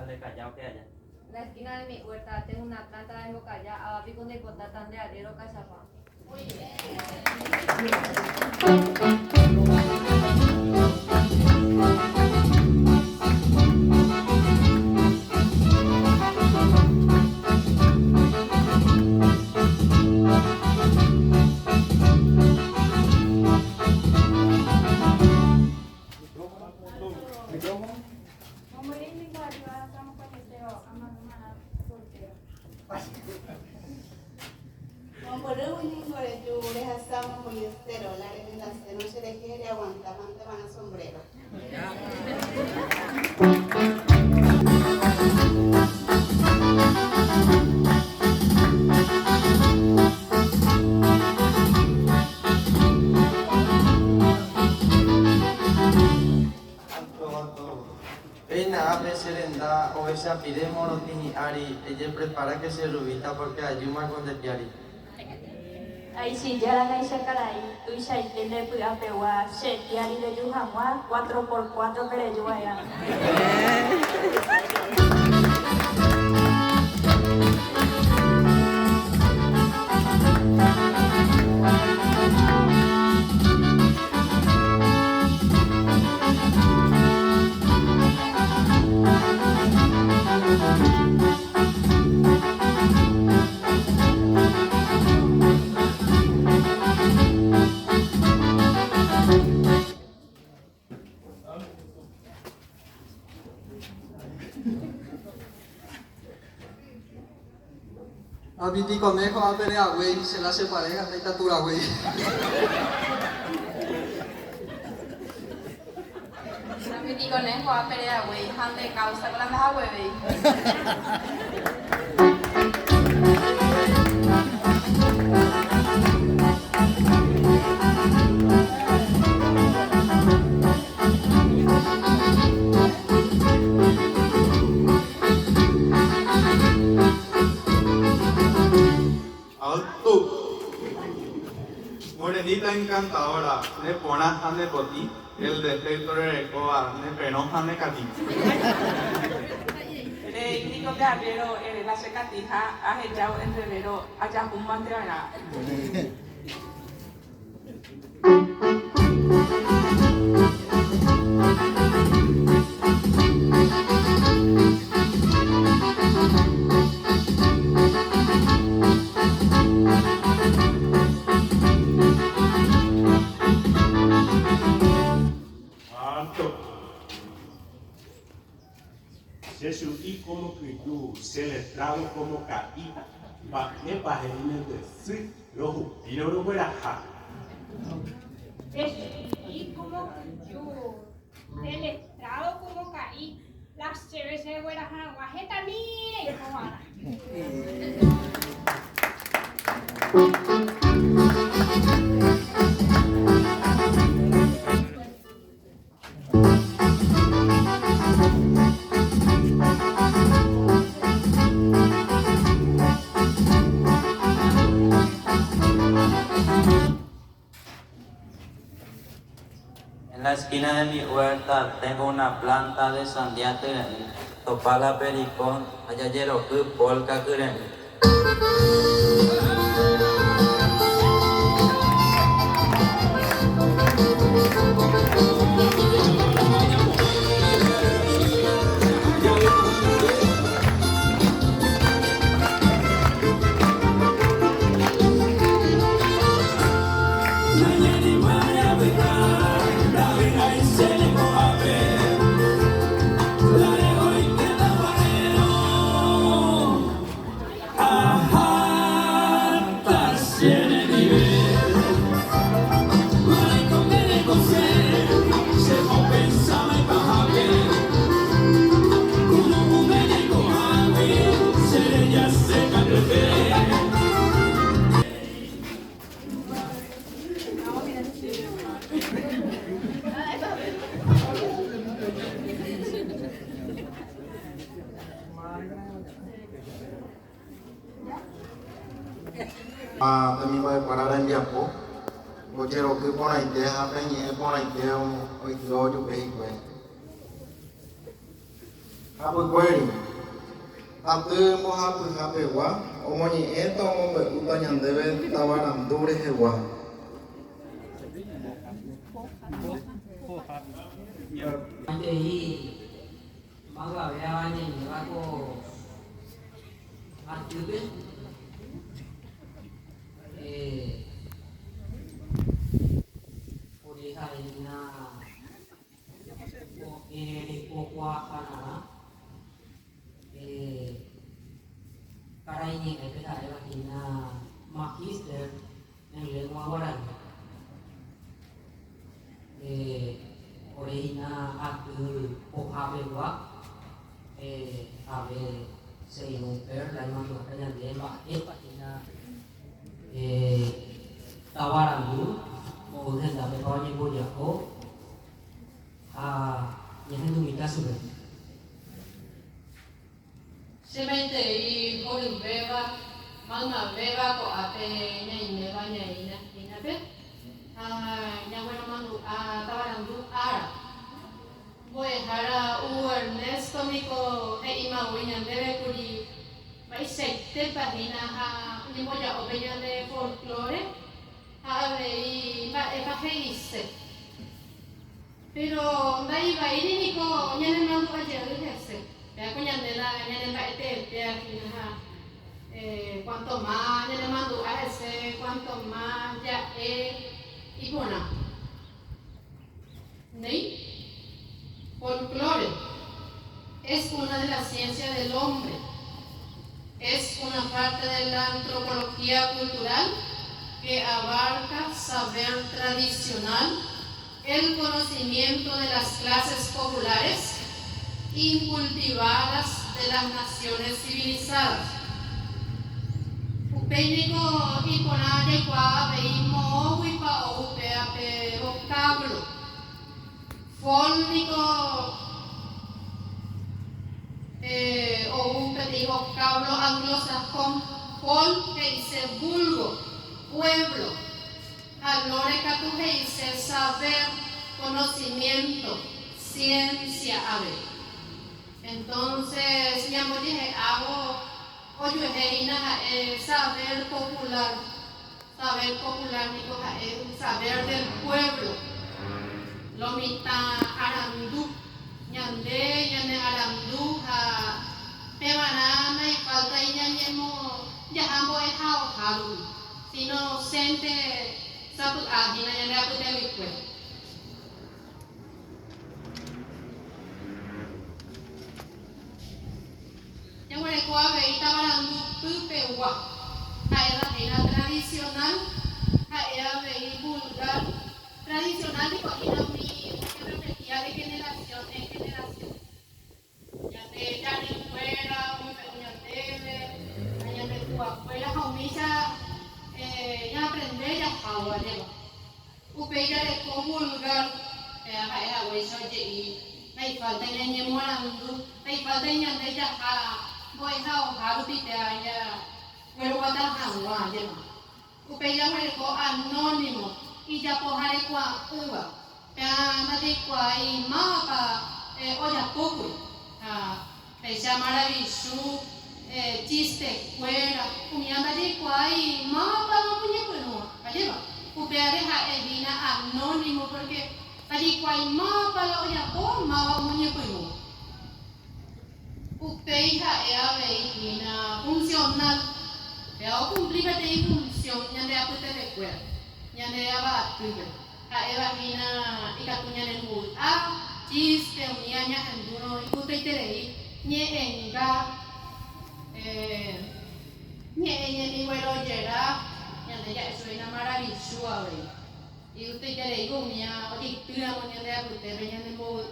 de Callao que allá. En la esquina de mi huerta tengo una planta de bocaya, abajo de cotatan de alero cachapá. Muy bien. Sombrero. Peina ape serenda o esa pide morotini ari, ella prepara que se rubita porque ayuma con de piari. Ahí sí, ya la gaisa caray, tú y se entiende cuidado pegua, se tiari de yuhamua, 4x4 pero yuaya. A Viti Conejo a pelea, güey, se la separé a la dictadura, güey. A Viti Conejo a pelea, güey, jande causa con la meja, güey. Morenita encantadora, ne ponas a nepoti, el defecto de recoba, ne penoja ne cati. Nico de Arriero, la secatija, ha echado en revero, allá un mantrana. Jesús como Cristo, celebrado como caída, va a venir de sí, rojo, y no lo verá. Jesús como Cristo, celebrado como caí, las cervezas de Guadalajara, guajeta mire y robada. En la esquina de mi huerta tengo una planta de sandía terení, topala pericón, ayayero polka curení. También voy a parar en Viapo. Cochero que por ahí te deja peñe, por ahí te hoy yo vehículo. hapykuéri aty mbohapyhapegua omoñe'ẽta omombe'úta ñandéve tavarandu rehegua. Magíster en lengua guaraní. Origina aty pohapegua ave seinuper la imanuaka ñande mba'épahína tavarandu ohendape pa oñembojaho ha ñahendumíta chupe. Sementei Boliveva, Mama Veva, Coate, Neva, Inape, Yaguana Mandu, Tabarandu, Ara. Boehara, Ernesto, Mico, Eima, Winyan, Devecuri, by Secte, Pagina, Nimoya, Obeya de Folklore, Ave, Epageise. Pero, Daiva, Irinico, Yanemandu, Ayerese. Ya kunyandela nyanenda ya kinaha cuanto más ya le mando a ese cuanto más ya y bueno ¿nee? Folclore es una de las ciencias del hombre, es una parte de la antropología cultural que abarca saber tradicional, el conocimiento de las clases populares incultivadas de las naciones civilizadas. Upénico y ponaje qua veimo wipa o upeape vocablo. Fónico o un petit vocablo anglosajón, fol que dice vulgo, pueblo. Alore que dice saber, conocimiento, ciencia, ave. Entonces, ya me dije, hago saber popular, saber del pueblo. Lomita arandu, ñande arandu, pemanama y falta y ñañemo, ya ambo es haru, sino sente sapu ahina ñande apute wikwe. Yang mereka veita barang pewa, era tradisional, era vulgar, tradisional di cocina mi que repetía de generación en generación. Ya de fuera, mi pequeña tele, allá de tu abuela, jaumisa, ya aprender ya jaua lleva. Upeya de co vulgar, era hueso y hay falta en el morando, hay falta en el de ya voy a harupitea ya pero guata hangwa lleva. Upeya mereko anónimo y ya pohare kwa uva. Ya mate kwa y mapa oya poco. Pesa maravilloso chiste fuera. Umianda de kwa y mapa no punya bueno. Lleva. Upeya deja edina anónimo porque allí kwa y mapa la oya po mapa punya bueno. Upeja era veína funcional, pero cumplía de función, ya de apute de cuerda, ya de abatube. A Eva vina y catuña de mul, chiste, uniaña en duro, y usted te leí, ni enga, ni ni vuelo llega, ya de ya eso era maravilloso, y usted te leí, unia, y tú la muñeca de apute, ya de mul,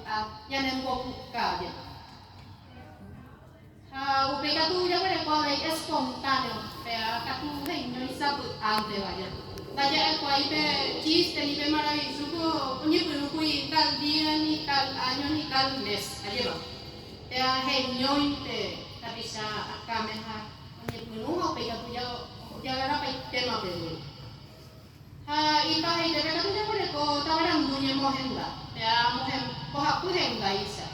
ya de mul, ya. Upeka tu ya mereka espontáneo, pero katu no isabu ante vaya. Vaya el cual chiste ni maravilloso, ni kui tal día ni tal año ni tal mes, aja lo. Ya genio inte, tapi sa akameha, ni punu upeka tu ya gara pa tema pedu. Ipa ite katu ya mereka tawaran dunia mohenda, ya mohem pohaku henga isa.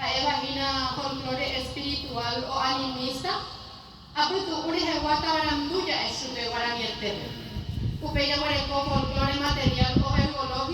hay vagina folclore espiritual o animista. Aputu urihe guatabaram duya es supe guaraniete. Upeya guareco folclore material o